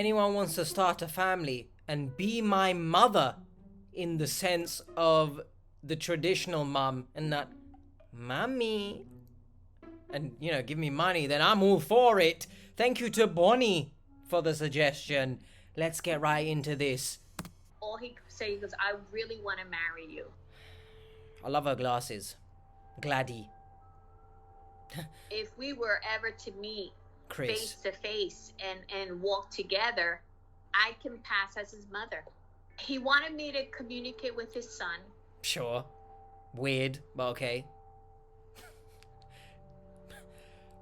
anyone wants to start a family and be my mother in the sense of the traditional mum and not mommy and, you know, give me money, then I'm all for it. Thank you to Bonnie for the suggestion. Let's get right into this. All he said, he goes, I really want to marry you. I love her glasses. Glady. If we were ever to meet Chris. face to face and walk together, I can pass as his mother. He wanted me to communicate with his son. Sure. Weird, but okay.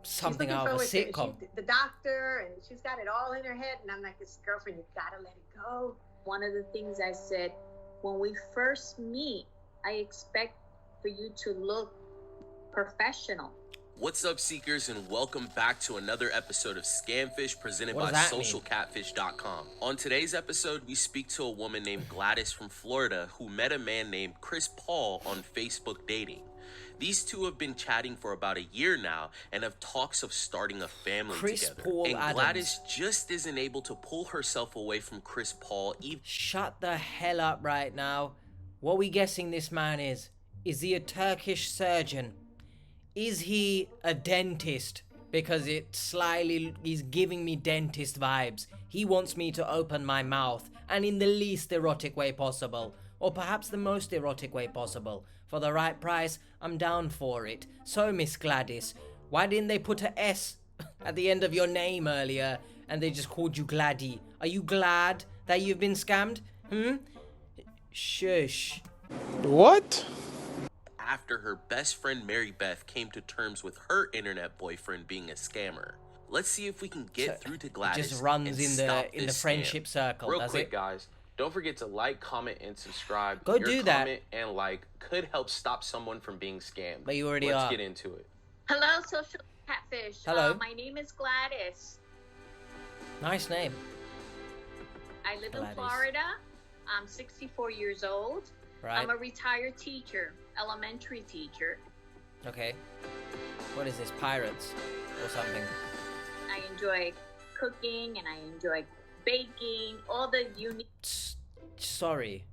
Something out of a sitcom. The doctor, and she's got it all in her head, and I'm like, this girlfriend, you gotta let it go. One of the things I said, when we first meet, I expect for you to look professional. What's up, Seekers, and welcome back to another episode of Scamfish presented by SocialCatfish.com. On today's episode, we speak to a woman named Gladys from Florida who met a man named Chris Paul on Facebook dating. These two have been chatting for about a year now and have talks of starting a family together. Paul and Adams. Gladys just isn't able to pull herself away from Chris Paul even. Shut the hell up right now. What are we guessing this man is? Is he a Turkish surgeon? Is he a dentist? Because it slyly is giving me dentist vibes. He wants me to open my mouth, and in the least erotic way possible. Or perhaps the most erotic way possible. For the right price, I'm down for it. So, Miss Gladys, why didn't they put a S at the end of your name earlier, and they just called you Glady? Are you glad that you've been scammed? Shush. What? After her best friend Mary Beth came to terms with her internet boyfriend being a scammer. Let's see if we can get through to Gladys. It just runs and in the friendship circle. Real does quick, it? guys. Don't forget to like, comment, and subscribe. Go Your do that. comment and like could help stop someone from being scammed. But you already Let's are. get into it. Hello, Social Catfish. Hello. My name is Gladys. Nice name. I live Gladys. in Florida. I'm 64 years old. Right. I'm a retired teacher, elementary teacher. Okay. What is this? Pirates or something? I enjoy cooking and I enjoy baking, all the unique. Sorry,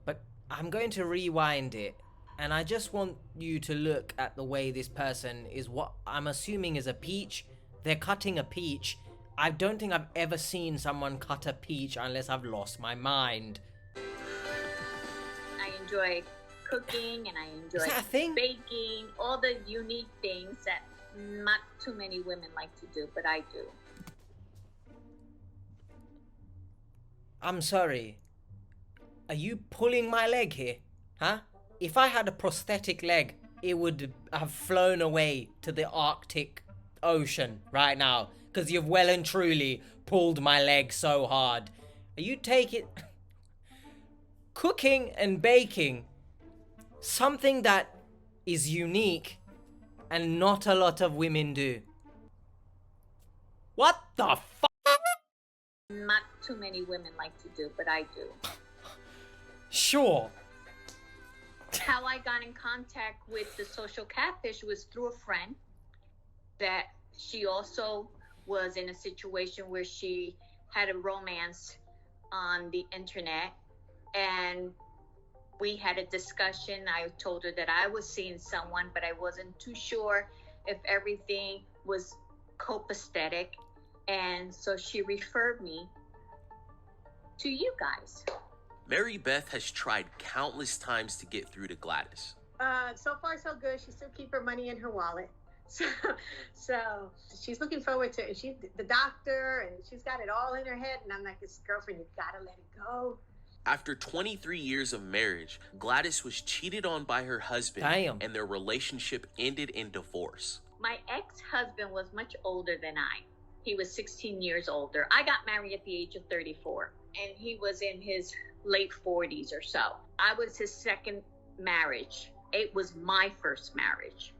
but I'm going to rewind it, and I just want you to look at the way this person is what I'm assuming is a peach. They're cutting a peach. I don't think I've ever seen someone cut a peach unless I've lost my mind. I enjoy cooking and I enjoy Is that a thing? baking, all the unique things that not too many women like to do, but I do. I'm sorry. Are you pulling my leg here? Huh? If I had a prosthetic leg, it would have flown away to the Arctic Ocean right now. Because you've well and truly pulled my leg so hard. Are you taking... Cooking and baking. Something that is unique and not a lot of women do. What the fuck? Not too many women like to do, but I do. Sure. How I got in contact with the Social Catfish was through a friend that she also was in a situation where she had a romance on the internet, and we had a discussion. I told her that I was seeing someone, but I wasn't too sure if everything was copacetic, and so she referred me to you guys. Mary Beth has tried countless times to get through to Gladys. So far so good. She still keep her money in her wallet. So she's looking forward to it. She's the doctor, and she's got it all in her head, and I'm like, this girlfriend, you gotta let it go. After 23 years of marriage, Gladys was cheated on by her husband. Damn. And their relationship ended in divorce. My ex-husband was much older than I. He was 16 years older. I got married at the age of 34, and he was in his late 40s or so. I was his second marriage. It was my first marriage.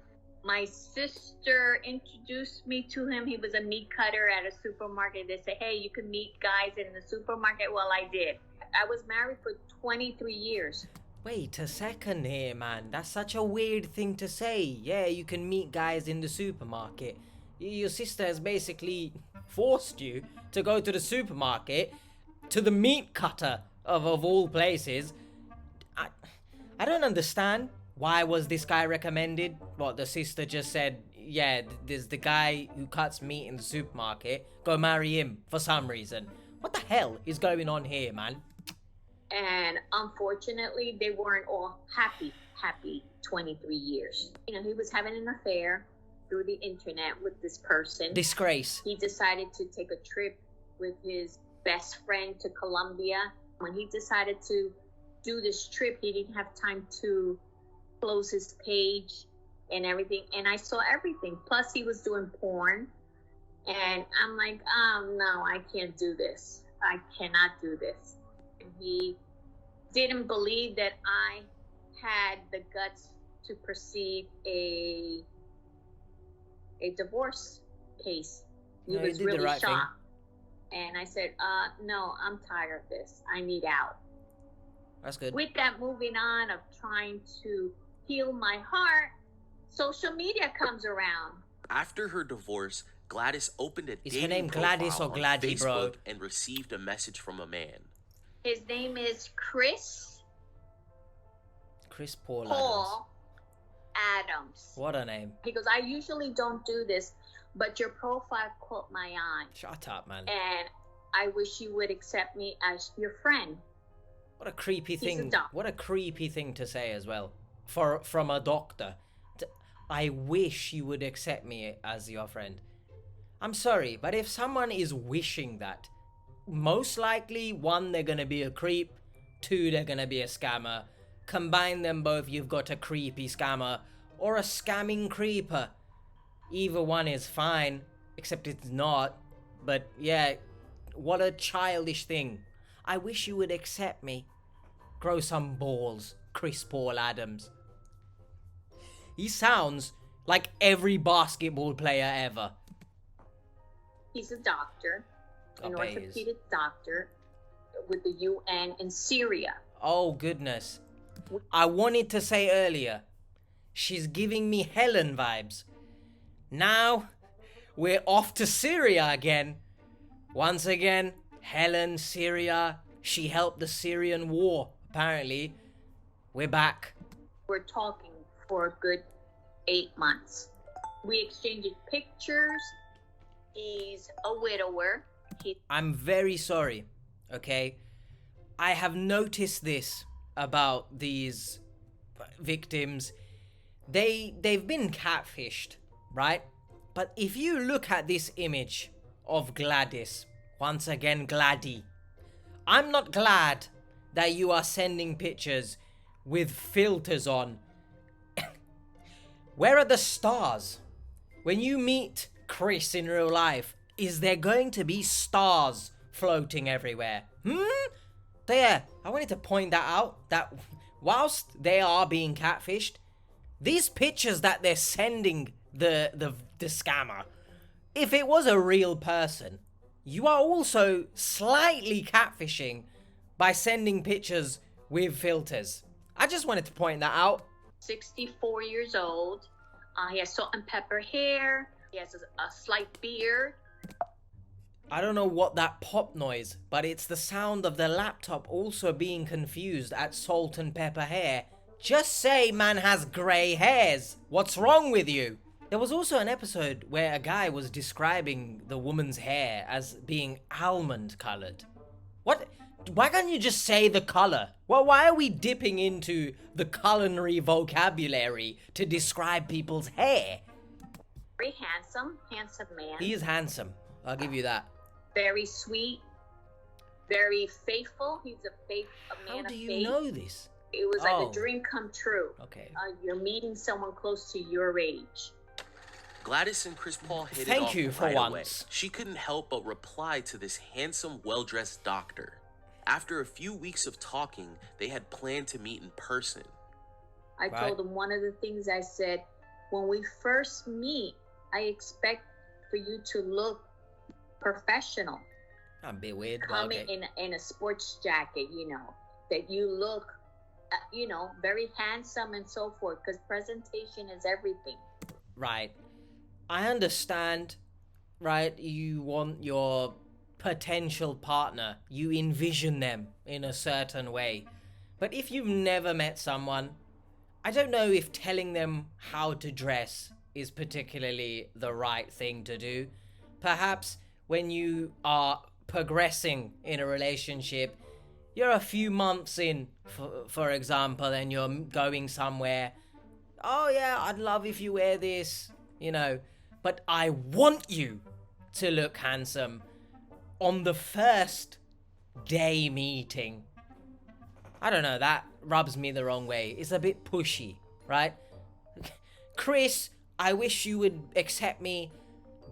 My sister introduced me to him. He was a meat cutter at a supermarket. They said, hey, you can meet guys in the supermarket. Well, I did. I was married for 23 years. Wait a second here, man. That's such a weird thing to say. Yeah, you can meet guys in the supermarket. Your sister has basically forced you to go to the supermarket, to the meat cutter of all places. I don't understand. Why was this guy recommended? What, the sister just said, yeah, there's the guy who cuts meat in the supermarket. Go marry him for some reason. What the hell is going on here, man? And unfortunately, they weren't all happy 23 years. You know, he was having an affair through the internet with this person. Disgrace. He decided to take a trip with his best friend to Colombia. When he decided to do this trip, he didn't have time to close his page and everything. And I saw everything. Plus, he was doing porn. And I'm like, oh, no, I can't do this. I cannot do this. And he didn't believe that I had the guts to proceed a divorce case. He was really shocked. And I said, no, I'm tired of this. I need out. That's good. With that moving on of trying to heal my heart, social media comes around. After her divorce, Gladys opened a Is her dating name Gladys or profile on Glady, Facebook bro? and received a message from a man. His name is Chris Paul Adams. What a name. He goes, I usually don't do this, but your profile caught my eye. Shut up, man. And I wish you would accept me as your friend. What a creepy He's a thing. doctor. What a creepy thing to say as well. From a doctor. I wish you would accept me as your friend. I'm sorry, but if someone is wishing that, most likely, 1, they're gonna be a creep, 2, they're gonna be a scammer. Combine them both, you've got a creepy scammer or a scamming creeper. Either one is fine, except it's not. But yeah, what a childish thing. I wish you would accept me. Grow some balls, Chris Paul Adams. He sounds like every basketball player ever. He's a doctor, an I bet he is. orthopedic doctor with the UN in Syria. Oh, goodness. I wanted to say earlier, she's giving me Helen vibes. Now, we're off to Syria again. Once again, Helen, Syria. She helped the Syrian war, apparently. We're back. We're talking for a good 8 months. We exchanged pictures. He's a widower. I'm very sorry, okay? I have noticed this about these victims. They've been catfished, right? But if you look at this image of Gladys, once again Glady, I'm not glad that you are sending pictures with filters on. Where are the stars? When you meet Chris in real life, is there going to be stars floating everywhere? There, I wanted to point that out, that whilst they are being catfished, these pictures that they're sending the scammer, if it was a real person, you are also slightly catfishing by sending pictures with filters. I just wanted to point that out. 64 years old. He has salt and pepper hair. He has a slight beard. I don't know what that pop noise, but it's the sound of the laptop also being confused at salt and pepper hair. Just say man has grey hairs. What's wrong with you? There was also an episode where a guy was describing the woman's hair as being almond colored. What? Why can't you just say the color? Well, why are we dipping into the culinary vocabulary to describe people's hair? Very handsome man. He is handsome. I'll give you that. Very sweet. Very faithful. He's a man How do of you faith. know this? It was like a dream come true. Okay. You're meeting someone close to your age. Gladys and Chris Paul hit it Thank off you for right away. once. She couldn't help but reply to this handsome, well-dressed doctor. After a few weeks of talking, they had planned to meet in person. I told him one of the things I said, when we first meet, I expect for you to look professional. I'm a bit weird. Come Okay. in a sports jacket, that you look, very handsome and so forth, because presentation is everything. Right. I understand right? You want your potential partner, you envision them in a certain way. But if you've never met someone, I don't know if telling them how to dress is particularly the right thing to do. Perhaps when you are progressing in a relationship, you're a few months in, for example, and you're going somewhere. Oh yeah, I'd love if you wear this, but I want you to look handsome on the first day meeting. I don't know, that rubs me the wrong way. It's a bit pushy, right? Chris, I wish you would accept me.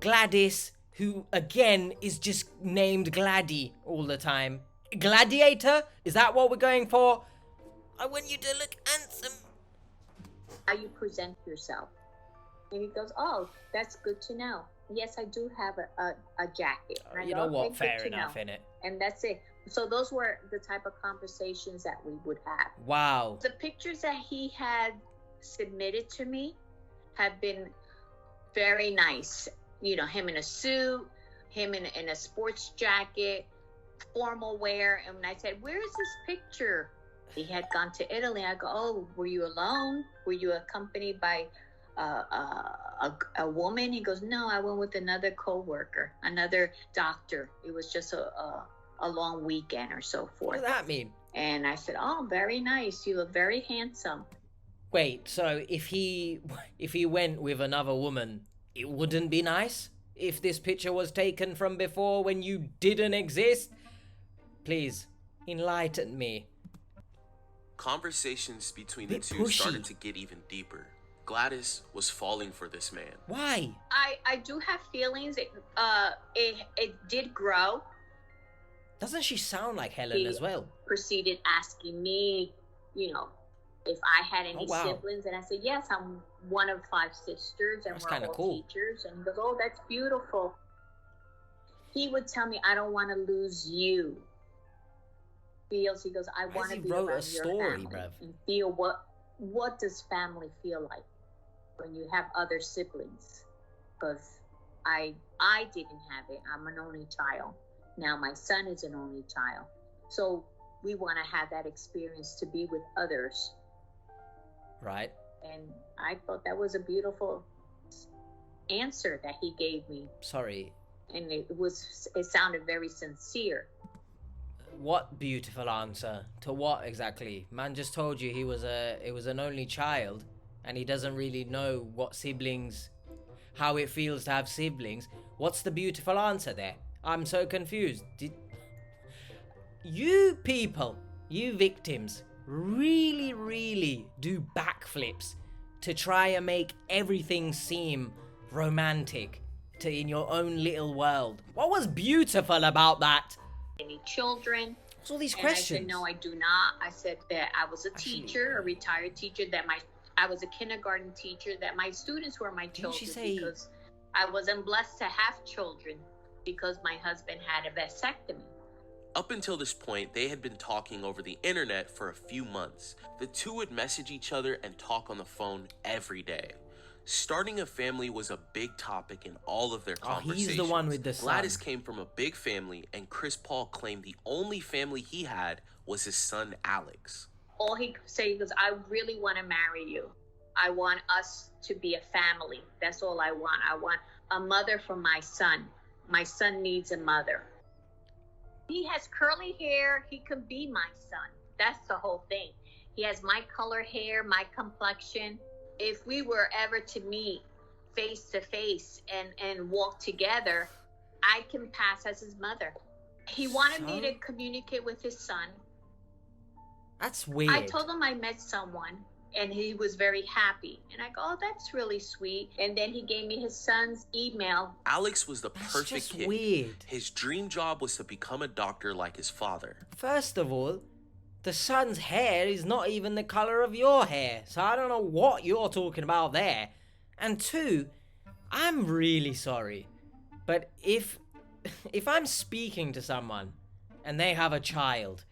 Gladys, who again is just named Glady all the time. Gladiator? Is that what we're going for? I want you to look handsome. How you present yourself. And he goes, oh, that's good to know. Yes, I do have a jacket. You know what? Fair enough, innit? And that's it. So those were the type of conversations that we would have. Wow. The pictures that he had submitted to me have been very nice. Him in a suit, him in a sports jacket, formal wear. And when I said, where is this picture? He had gone to Italy. I go, oh, were you alone? Were you accompanied by a woman? He goes, no, I went with another co-worker, another doctor. It was just a long weekend or so forth. What does that mean? And I said, oh, very nice. You look very handsome. Wait, so if he went with another woman, it wouldn't be nice? If this picture was taken from before when you didn't exist? Please, enlighten me. Conversations between the two started to get even deeper. Gladys was falling for this man. Why? I do have feelings. It did grow. Doesn't she sound like Helen as well? Proceeded asking me, if I had any siblings, and I said, yes, I'm one of 5 sisters, and we're all cool. teachers. And he goes, oh, that's beautiful. He would tell me, I don't want to lose you. He goes, I want to be around your family, bruv. And feel what does family feel like when you have other siblings? Because I didn't have it. I'm an only child. Now my son is an only child. So we want to have that experience to be with others. Right. And I thought that was a beautiful answer that he gave me. Sorry. And it sounded very sincere. What beautiful answer? To what exactly? Man just told you he was an only child, and he doesn't really know how it feels to have siblings. What's the beautiful answer there? I'm so confused. You people, you victims, really, really do backflips to try and make everything seem romantic in your own little world. What was beautiful about that? Any children? What's all these questions? I said, no, I do not. I said that I was a teacher, a retired teacher, I was a kindergarten teacher, that my students were my children because I wasn't blessed to have children because my husband had a vasectomy. Up until this point, they had been talking over the internet for a few months. The two would message each other and talk on the phone every day. Starting a family was a big topic in all of their conversations. He's the one with the son. Gladys came from a big family, and Chris Paul claimed the only family he had was his son, Alex. All he could say was, I really want to marry you. I want us to be a family. That's all I want. I want a mother for my son. My son needs a mother. He has curly hair. He could be my son. That's the whole thing. He has my color hair, my complexion. If we were ever to meet face to face and walk together, I can pass as his mother. He wanted me to communicate with his son. That's weird. I told him I met someone and he was very happy. And I go, oh, that's really sweet. And then he gave me his son's email. Alex was the perfect kid. Weird. His dream job was to become a doctor like his father. First of all, the son's hair is not even the color of your hair, so I don't know what you're talking about there. And 2, I'm really sorry, but if I'm speaking to someone and they have a child,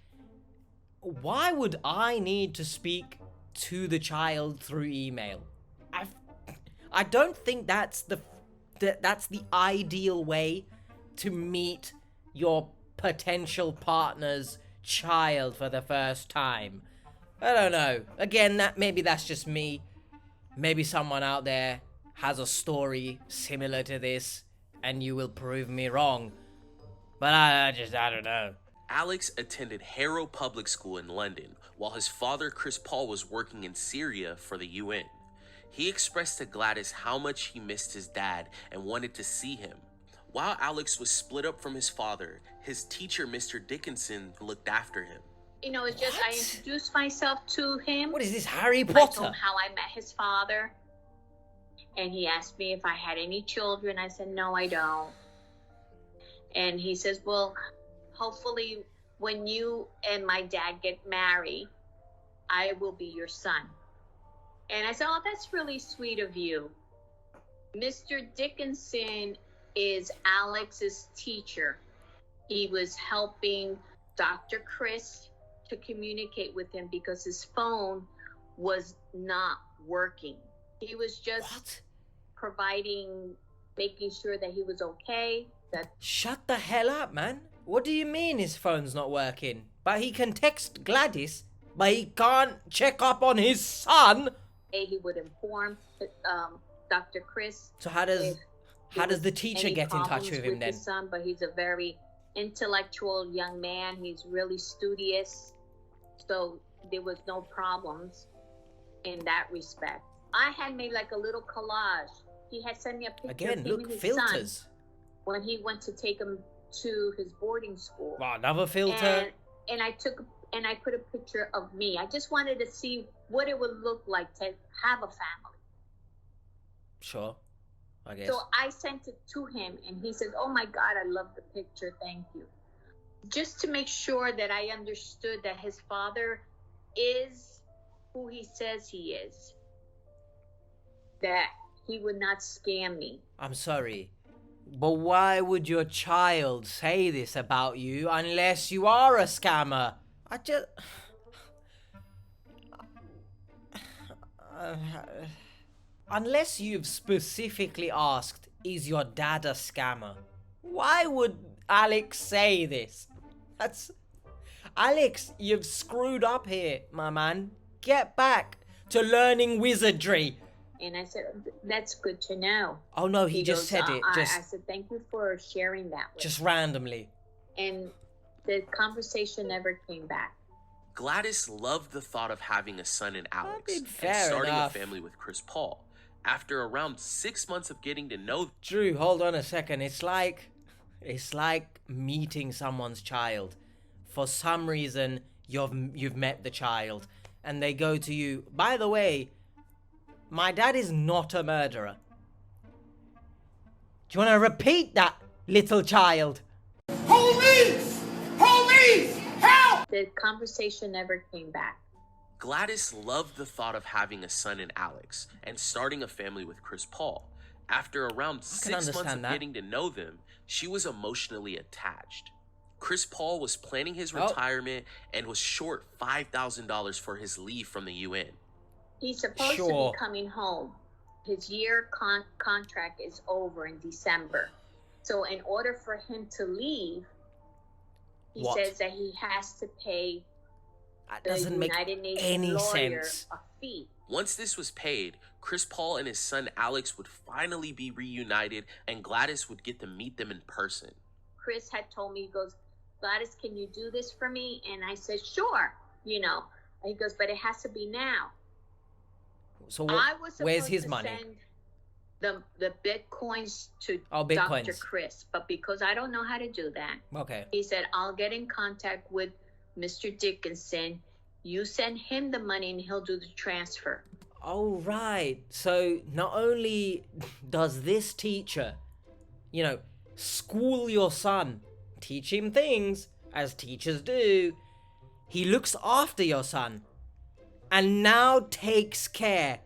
why would I need to speak to the child through email? I don't think that's that's the ideal way to meet your potential partner's child for the first time. I don't know. Again, maybe that's just me. Maybe someone out there has a story similar to this, and you will prove me wrong. But I don't know. Alex attended Harrow Public School in London, while his father, Chris Paul, was working in Syria for the UN. He expressed to Gladys how much he missed his dad and wanted to see him. While Alex was split up from his father, his teacher, Mr. Dickinson, looked after him. It's just I introduced myself to him. What is this, Harry I Potter? told him how I met his father. And he asked me if I had any children. I said, no, I don't. And he says, well, hopefully when you and my dad get married, I will be your son. And I said, oh, that's really sweet of you. Mr. Dickinson is Alex's teacher. He was helping Dr. Chris to communicate with him because his phone was not working. He was just providing, making sure that he was okay. Shut the hell up, man. What do you mean his phone's not working? But he can text Gladys, but he can't check up on his son? He would inform Dr. Chris. So how does the teacher get in touch with him then? His son, but he's a very intellectual young man. He's really studious. So there was no problems in that respect. I had made like a little collage. He had sent me a picture Again, of him look, and his filters. son when he went to take him to his boarding school. Wow, another filter. And I put a picture of me. I just wanted to see what it would look like to have a family. Sure, I guess. So I sent it to him, and he said, oh my God, I love the picture, thank you. Just to make sure that I understood that his father is who he says he is. That he would not scam me. I'm sorry, but why would your child say this about you unless you are a scammer? Unless you've specifically asked, is your dad a scammer? Why would Alex say this? Alex, you've screwed up here, my man. Get back to learning wizardry. And I said, that's good to know. Oh no, he just said it. I said, thank you for sharing that with just me. Randomly. And the conversation never came back. Gladys loved the thought of having a son in Alex and fair starting enough. a family with Chris Paul. After around 6 months of getting to know Drew, hold on a second. It's like meeting someone's child. For some reason, you've met the child, and they go to you. By the way, my dad is not a murderer. Do you want to repeat that, little child? Police! Police! Help! The conversation never came back. Gladys loved the thought of having a son in Alex and starting a family with Chris Paul. After around 6 months of getting to know them, she was emotionally attached. Chris Paul was planning his retirement and was short $5,000 for his leave from the UN. He's supposed to be coming home. His year contract is over in December. So in order for him to leave, he says that he has to pay the United Nations lawyer a fee. Once this was paid, Chris Paul and his son Alex would finally be reunited, and Gladys would get to meet them in person. Chris had told me, he goes, Gladys, can you do this for me? And I said, sure, you know. And he goes, but it has to be now. So where's his money? Send the bitcoins to Dr. Chris, but because I don't know how to do that, he said, I'll get in contact with Mr. Dickinson. You send him the money and he'll do the transfer. Oh, right. So not only does this teacher, school your son, teach him things, as teachers do, he looks after your son and now takes care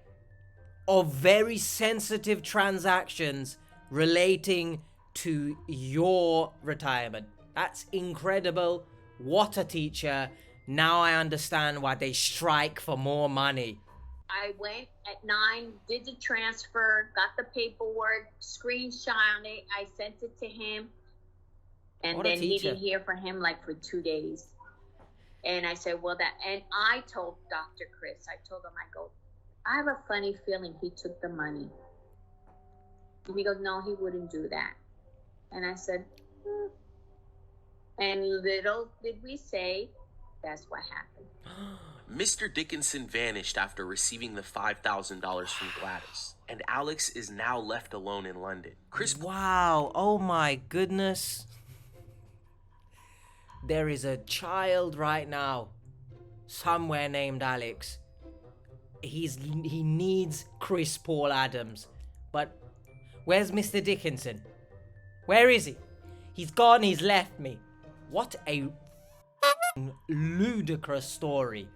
of very sensitive transactions relating to your retirement. That's incredible. What a teacher. Now I understand why they strike for more money. I went at 9, did the transfer, got the paperwork, screenshot it. I sent it to him. And What a then he teacher. didn't hear from him like for 2 days. And I said, well, and I told Dr. Chris, I told him, I go, I have a funny feeling he took the money. And he goes, no, he wouldn't do that. And I said, And little did we say, that's what happened. Mr. Dickinson vanished after receiving the $5,000 from Gladys, and Alex is now left alone in London. Wow, oh my goodness. There is a child right now, somewhere named Alex. He needs Chris Paul Adams. But where's Mr. Dickinson? Where is he? He's gone, he's left me. What a ludicrous story.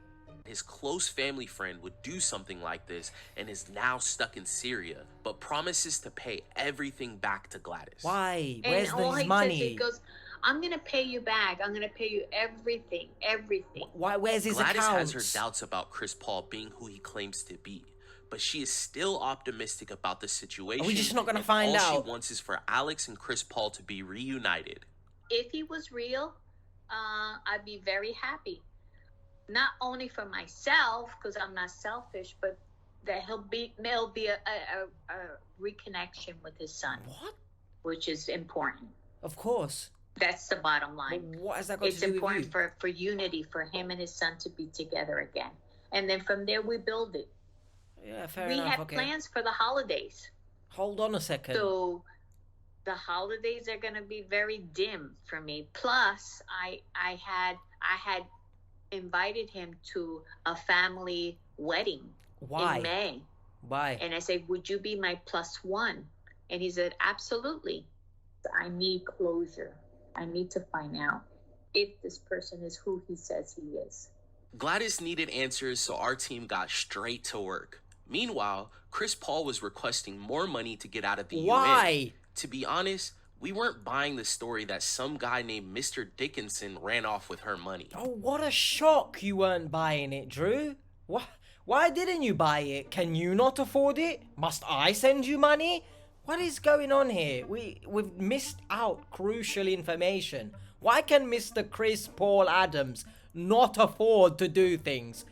His close family friend would do something like this and is now stuck in Syria, but promises to pay everything back to Gladys. Why? And Where's all his he money? says, he goes, I'm going to pay you back. I'm going to pay you everything. Why? Where's his Gladys accounts? has her doubts about Chris Paul being who he claims to be, but she is still optimistic about the situation. Are we just not going to and find out? All she wants is for Alex and Chris Paul to be reunited. If he was real, I'd be very happy. Not only for myself, because I'm not selfish, but that there'll be a reconnection with his son. What? Which is important. Of course. That's the bottom line. But what has that got It's to do with important you? for unity, for him and his son to be together again. And then from there, we build it. Yeah, fair we enough. have Okay. plans for the holidays. Hold on a second. So the holidays are going to be very dim for me. Plus, I had invited him to a family wedding Why? in May. Why? And I said, would you be my +1? And he said, absolutely. I need closure. I need to find out if this person is who he says he is. Gladys needed answers, so our team got straight to work. Meanwhile, Chris Paul was requesting more money to get out of the UN. Why? To be honest, we weren't buying the story that some guy named Mr. Dickinson ran off with her money. Oh, what a shock you weren't buying it, Drew. Why didn't you buy it? Can you not afford it? Must I send you money? What is going on here? We've missed out crucial information. Why can Mr. Chris Paul Adams not afford to do things?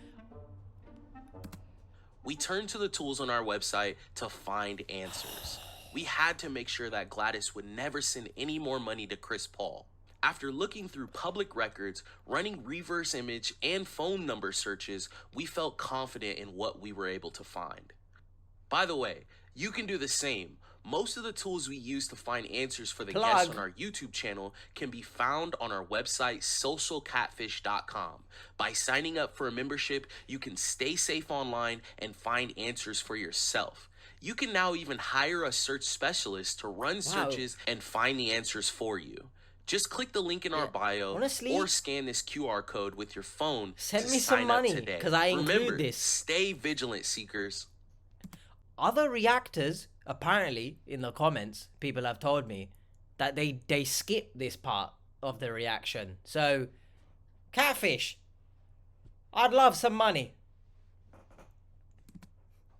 We turned to the tools on our website to find answers. We had to make sure that Gladys would never send any more money to Chris Paul. After looking through public records, running reverse image and phone number searches, we felt confident in what we were able to find. By the way, you can do the same. Most of the tools we use to find answers for the guests on our YouTube channel can be found on our website, socialcatfish.com. By signing up for a membership, you can stay safe online and find answers for yourself. You can now even hire a search specialist to run searches and find the answers for you. Just click the link in our bio or scan this QR code with your phone Send to me sign some up money, today. 'cause I include Remember, this. Stay vigilant, seekers. Other reactors, apparently, in the comments, people have told me that they skip this part of the reaction. So, Catfish, I'd love some money.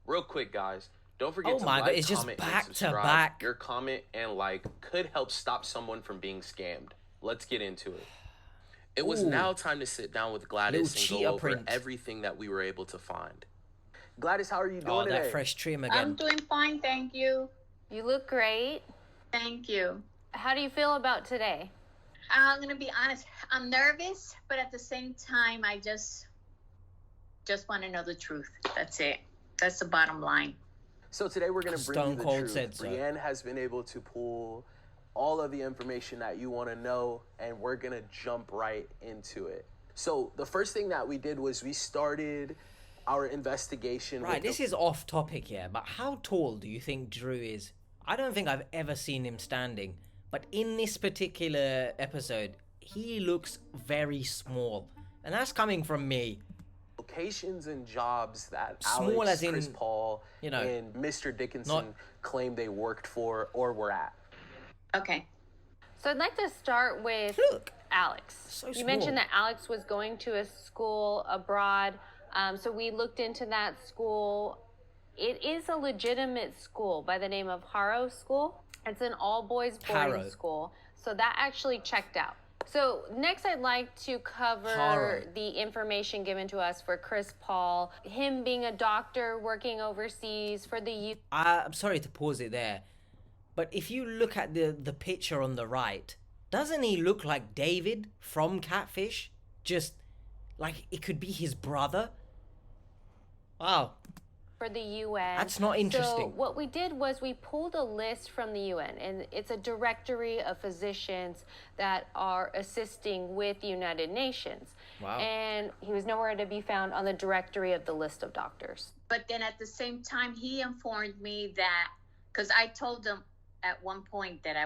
Real quick, guys. Don't forget to my God, like, it's just comment, back and to subscribe. back. Your comment and like could help stop someone from being scammed. Let's get into it. It was now time to sit down with Gladys and Little go cheetah over print. everything that we were able to find. Gladys, how are you doing Oh, today? that fresh trim I'm again. doing fine, thank you. You look great. Thank you. How do you feel about today? I'm going to be honest. I'm nervous, but at the same time, I just want to know the truth. That's it. That's the bottom line. So today we're going to bring you Stone the Cold truth. said so. Brienne has been able to pull all of the information that you want to know, and we're going to jump right into it. So the first thing that we did was we started our investigation. Right, this is off topic here, but how tall do you think Drew is? I don't think I've ever seen him standing, but in this particular episode, he looks very small. And that's coming from me. Locations and jobs that Small Alex, as in, Chris Paul, you know, and Mr. Dickinson not- claimed they worked for or were at. Okay. So I'd like to start with Look. Alex. So you small. mentioned that Alex was going to a school abroad. So we looked into that school. It is a legitimate school by the name of Harrow School. It's an all-boys boarding school. So that actually checked out. So next I'd like to cover the information given to us for Chris Paul, him being a doctor working overseas for the I'm sorry to pause it there, but if you look at the picture on the right, doesn't he look like David from Catfish? Just like it could be his brother? Wow. For the UN. That's not interesting. So what we did was we pulled a list from the UN, and it's a directory of physicians that are assisting with the United Nations. Wow. And he was nowhere to be found on the directory of the list of doctors. But then at the same time, he informed me that, because I told him at one point that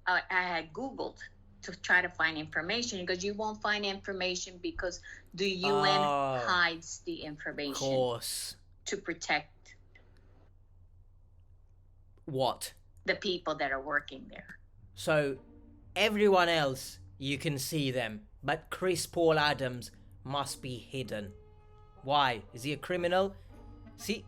I had Googled to try to find information, because you won't find information because the UN hides the information. Of course. To protect what? The people that are working there. So everyone else, you can see them, but Chris Paul Adams must be hidden. Why? Is he a criminal? See,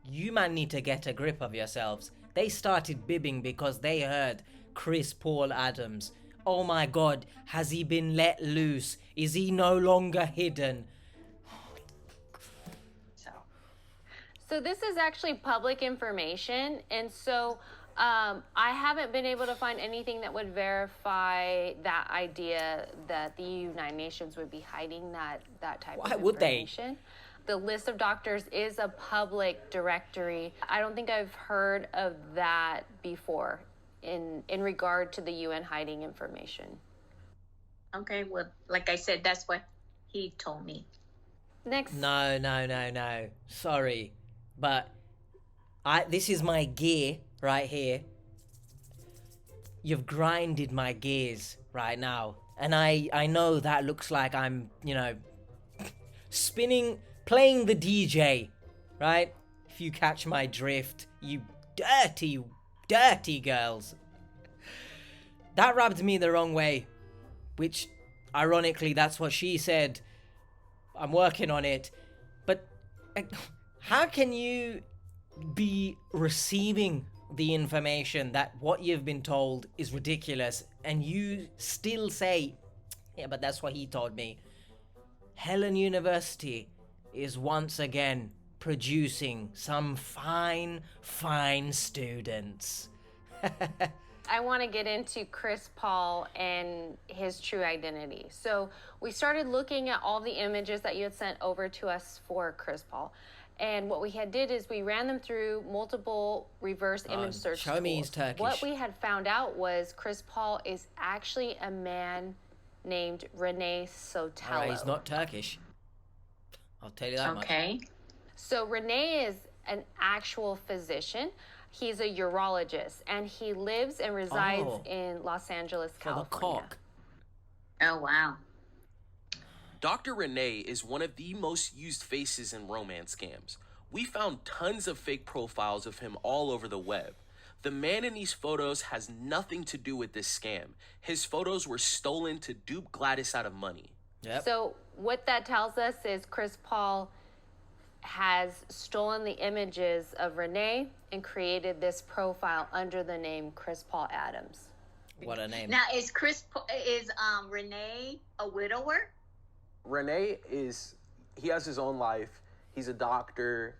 you man need to get a grip of yourselves. They started bibbing because they heard Chris Paul Adams. Oh my God, has he been let loose? Is he no longer hidden? So this is actually public information, and so I haven't been able to find anything that would verify that idea that the United Nations would be hiding that type of information. Why would they? The list of doctors is a public directory. I don't think I've heard of that before in regard to the UN hiding information. Okay, well, like I said, that's what he told me. Next. No. Sorry. But this is my gear right here. You've grinded my gears right now. And I know that looks like I'm, spinning, playing the DJ, right? If you catch my drift, you dirty girls. That rubbed me the wrong way, which, ironically, that's what she said. I'm working on it. But how can you be receiving the information that what you've been told is ridiculous and you still say, yeah, but that's what he told me? Helen University is once again producing some fine students. I want to get into Chris Paul and his true identity. So we started looking at all the images that you had sent over to us for Chris Paul. And what we did is we ran them through multiple reverse image search Show me he's tools. Turkish. What we had found out was Chris Paul is actually a man named Rene Sotelo. All right, he's not Turkish. I'll tell you that much. Okay. So Rene is an actual physician. He's a urologist, and he lives and resides in Los Angeles, California. For the cock. Oh, wow. Dr. Renee is one of the most used faces in romance scams. We found tons of fake profiles of him all over the web. The man in these photos has nothing to do with this scam. His photos were stolen to dupe Gladys out of money. Yep. So what that tells us is Chris Paul has stolen the images of Renee and created this profile under the name Chris Paul Adams. What a name. Now, is Renee a widower? Renee he has his own life. He's a doctor.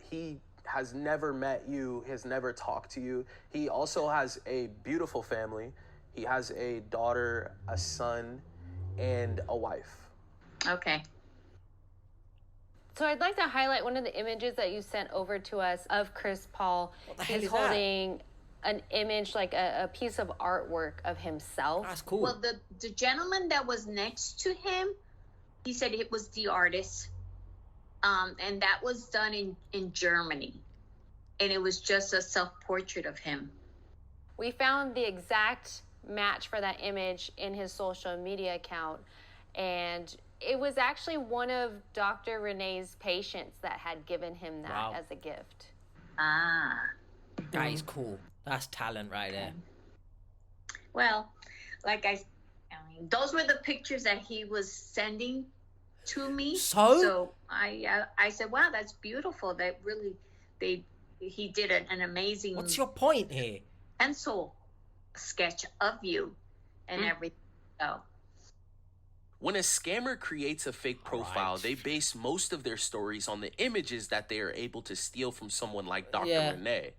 He has never met you, has never talked to you. He also has a beautiful family. He has a daughter, a son, and a wife. Okay. So I'd like to highlight one of the images that you sent over to us of Chris Paul. What the hell He's is that? holding an image, like a piece of artwork of himself. That's cool. Well, the gentleman that was next to him, he said it was the artist. And that was done in Germany. And it was just a self-portrait of him. We found the exact match for that image in his social media account. And it was actually one of Dr. Renee's patients that had given him that as a gift. Ah. That is cool. That's talent right there. Well, like I mean, those were the pictures that he was sending to me. So I said, wow, that's beautiful. That really, he did an amazing. What's your point here? Pencil sketch of you and everything. So. When a scammer creates a fake profile, they base most of their stories on the images that they are able to steal from someone like Dr. Renee.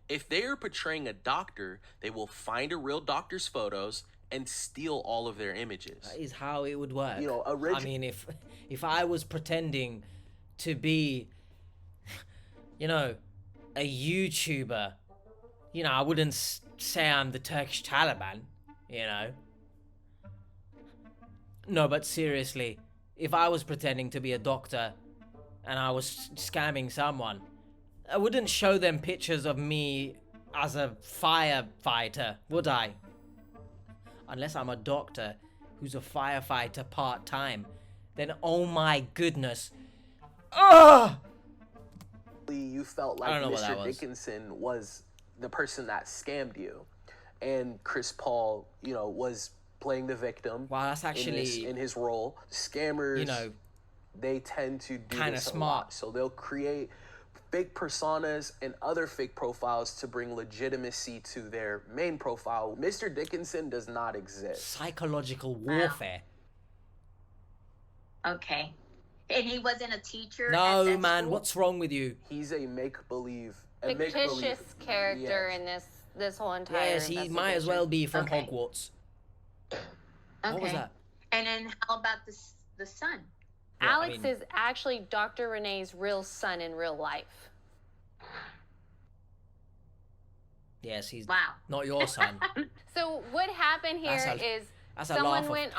If they are portraying a doctor, they will find a real doctor's photos and steal all of their images. That is how it would work. You know, I mean, if I was pretending to be, you know, a YouTuber, you know, I wouldn't say I'm the Turkish Taliban, you know. No, but seriously, if I was pretending to be a doctor and I was scamming someone, I wouldn't show them pictures of me as a firefighter, would I? Unless I'm a doctor who's a firefighter part-time, then oh my goodness. Ugh! You felt like Mr. Dickinson was the person that scammed you, and Chris Paul, you know, was playing the victim. Wow, that's actually in his role. Scammers, you know, they tend to do kind of this a smart. lot. So they'll create fake personas and other fake profiles to bring legitimacy to their main profile. Mr. Dickinson does not exist. Psychological warfare. Okay. And he wasn't a teacher? No, man, what's wrong with you? He's a make-believe... fictitious character in this whole entire Yes, he might as well be from Hogwarts. What was that? And then how about the son? Alex is actually Dr. Renee's real son in real life. Yes, he's not your son. So what happened here is someone went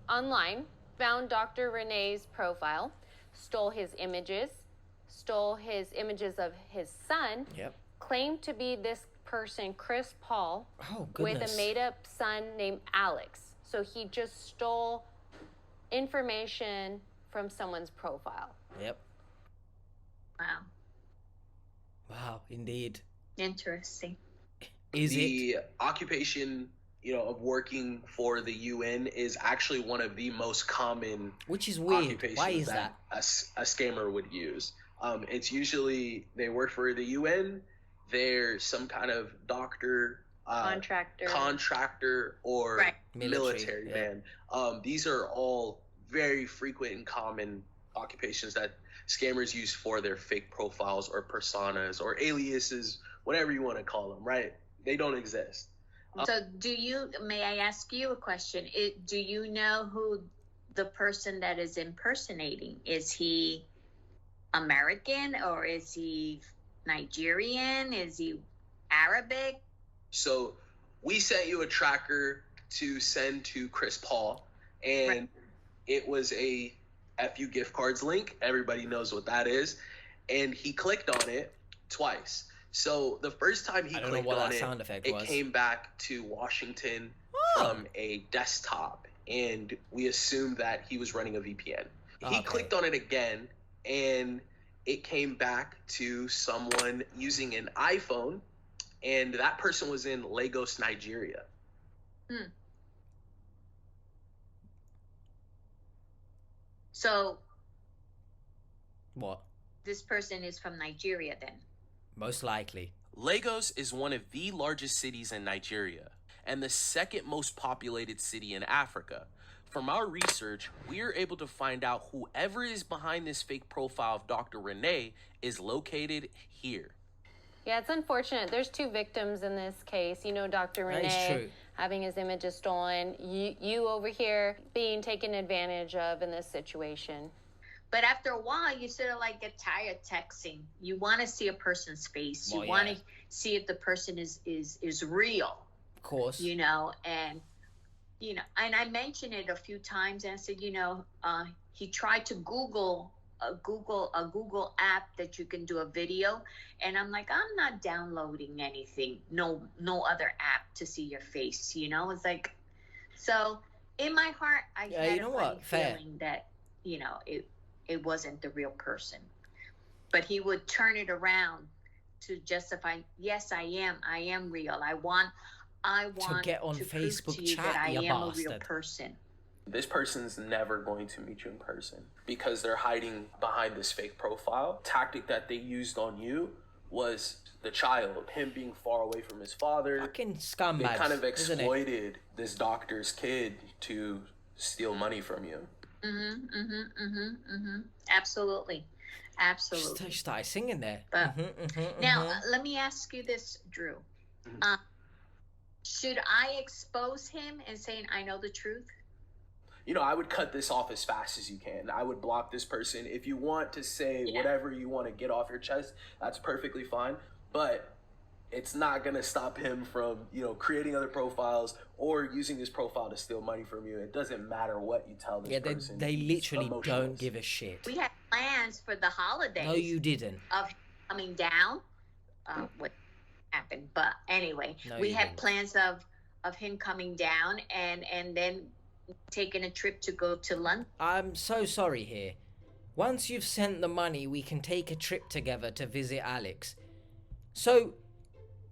online, found Dr. Renee's profile, stole his images of his son, claimed to be this person, Chris Paul, with a made-up son named Alex. So he just stole information from someone's profile. Yep. Wow. Wow, indeed. Interesting. The occupation, you know, of working for the UN is actually one of the most common Which is weird. occupations Why is that? A scammer would use. It's usually they work for the UN. They're some kind of doctor, contractor, or military man. These are all very frequent and common occupations that scammers use for their fake profiles or personas or aliases, whatever you want to call them, right? They don't exist. So may I ask you a question? Do you know who the person that is impersonating? Is he American or is he Nigerian? Is he Arabic? So we sent you a tracker to send to Chris Paul, and it was a FU gift cards link. Everybody knows what that is. And he clicked on it twice. So the first time he clicked on it, it came back to Washington from a desktop, and we assumed that he was running a VPN. He clicked on it again, and it came back to someone using an iPhone, and that person was in Lagos, Nigeria. So what? This person is from Nigeria then? Most likely. Lagos is one of the largest cities in Nigeria and the second most populated city in Africa. From our research, we are able to find out whoever is behind this fake profile of Dr. Renee is located here. Yeah, it's unfortunate. There's 2 victims in this case. You know, Dr. Renee having his images stolen. You over here being taken advantage of in this situation. But after a while, you sort of like get tired texting. You want to see a person's face. You want to see if the person is real. Of course. You know, and I mentioned it a few times, and I said, he tried to Google a Google app that you can do a video, and I'm like, I'm not downloading anything, no other app to see your face. It's like, so in my heart, I had a funny feeling that it wasn't the real person, but he would turn it around to justify, yes, I am real. I want to get on to Facebook prove to you chat, that I you am bastard. a real person. This person's never going to meet you in person because they're hiding behind this fake profile. Tactic that they used on you was the child, him being far away from his father. Fucking scumbags. They kind of exploited this doctor's kid to steal money from you. Absolutely. Absolutely. She started singing there. Now, let me ask you this, Drew. Should I expose him and saying I know the truth? You know, I would cut this off as fast as you can. I would block this person. If you want to say whatever you want to get off your chest, that's perfectly fine. But it's not going to stop him from, you know, creating other profiles or using his profile to steal money from you. It doesn't matter what you tell this person. They literally don't give a shit. We had plans for the holidays. No, you didn't. Of coming down. What happened? But anyway, we had plans of him coming down and then taking a trip to go to London. I'm so sorry here. Once you've sent the money, we can take a trip together to visit Alex. So,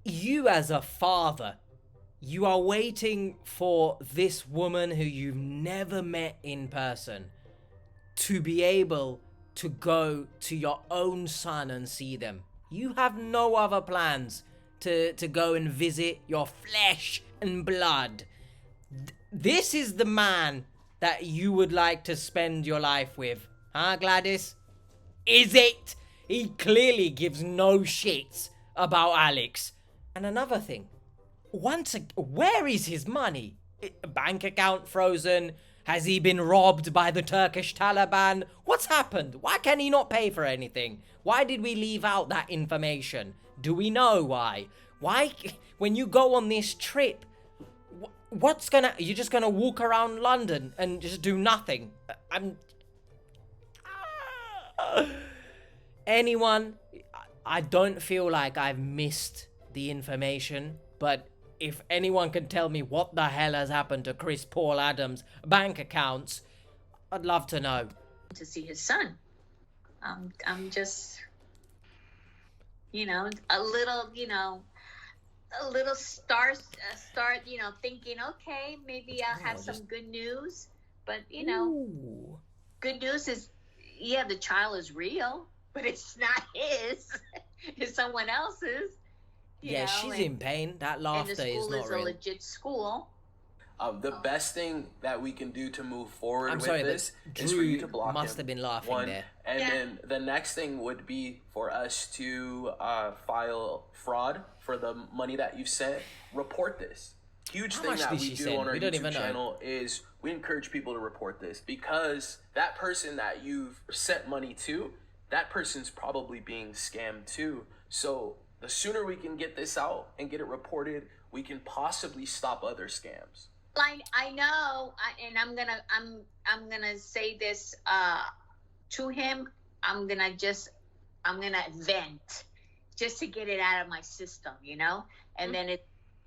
you as a father, you are waiting for this woman who you've never met in person to be able to go to your own son and see them. You have no other plans to go and visit your flesh and blood. This is the man that you would like to spend your life with, huh, Gladys? Is it? He clearly gives no shits about Alex. And another thing, where is his money? Bank account frozen? Has he been robbed by the Turkish Taliban? What's happened? Why can he not pay for anything? Why did we leave out that information? Do we know why? Why, when you go on this trip, you're just gonna walk around London and just do nothing? Anyone, I don't feel like I've missed the information, but if anyone can tell me what the hell has happened to Chris Paul Adams' bank accounts, I'd love to know. To see his son. I'm just, a little start, thinking, okay, maybe I'll have some good news. But, Ooh. Good news is, the child is real, but it's not his. It's someone else's. She's in pain. That laughter is not real. And the school is a legit school. The best thing that we can do to move forward this Drew is for you to block him. Must have been laughing there. And then the next thing would be for us to file fraud for the money that you sent. Report this. Huge thing that we do on our YouTube channel is we encourage people to report this, because that person that you've sent money to, that person's probably being scammed too. So the sooner we can get this out and get it reported, we can possibly stop other scams. I know, and I'm gonna say this to him. I'm gonna vent just to get it out of my system, and then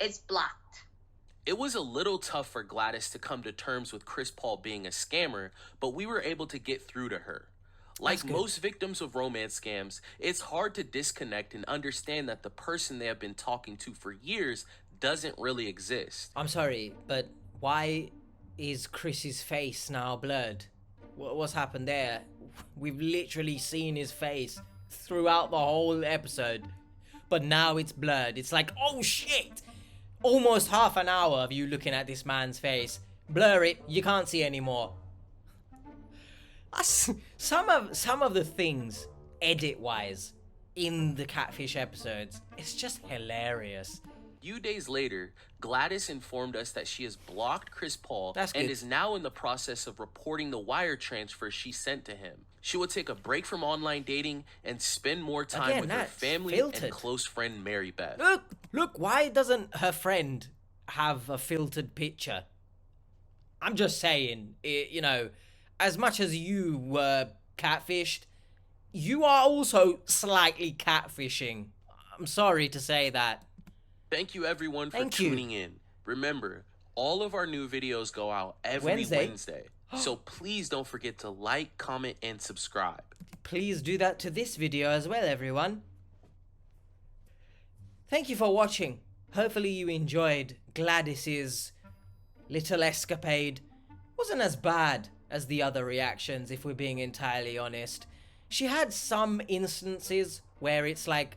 it's blocked. It was a little tough for Gladys to come to terms with Chris Paul being a scammer, but we were able to get through to her. Like most victims of romance scams, it's hard to disconnect and understand that the person they have been talking to for years doesn't really exist. I'm sorry, but why is Chris's face now blurred? What's happened there? We've literally seen his face throughout the whole episode, but now it's blurred. It's like, oh shit! Almost half an hour of you looking at this man's face. Blur it, you can't see anymore. Some of the things, edit-wise, in the Catfish episodes, it's just hilarious. A few days later, Gladys informed us that she has blocked Chris Paul and is now in the process of reporting the wire transfer she sent to him. She will take a break from online dating and spend more time with her family and close friend Mary Beth. Look, why doesn't her friend have a filtered picture? I'm just saying, as much as you were catfished, you are also slightly catfishing. I'm sorry to say that. Thank you everyone for tuning in. Remember, all of our new videos go out every Wednesday. So please don't forget to like, comment, and subscribe. Please do that to this video as well, everyone. Thank you for watching. Hopefully you enjoyed Gladys's little escapade. wasn't as bad as the other reactions, if we're being entirely honest. She had some instances where it's like,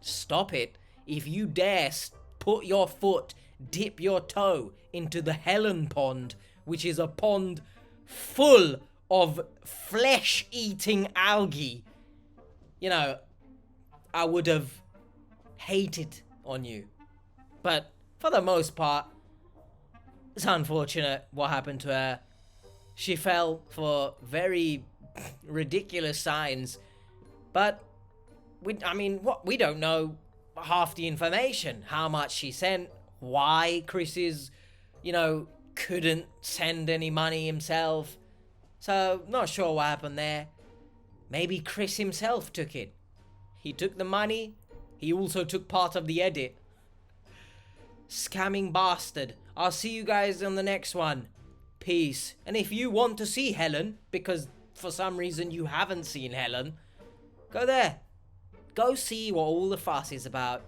stop it. If you dare put your foot, dip your toe into the Helen pond, which is a pond full of flesh-eating algae, you know, I would have hated on you. But for the most part, it's unfortunate what happened to her. She fell for very ridiculous signs, but we don't know half the information. How much she sent, why Chris couldn't send any money himself. So, not sure what happened there. Maybe Chris himself took it. He took the money. He also took part of the edit. Scamming bastard. I'll see you guys on the next one. Peace. And if you want to see Helen, because for some reason you haven't seen Helen, go there. Go see what all the fuss is about.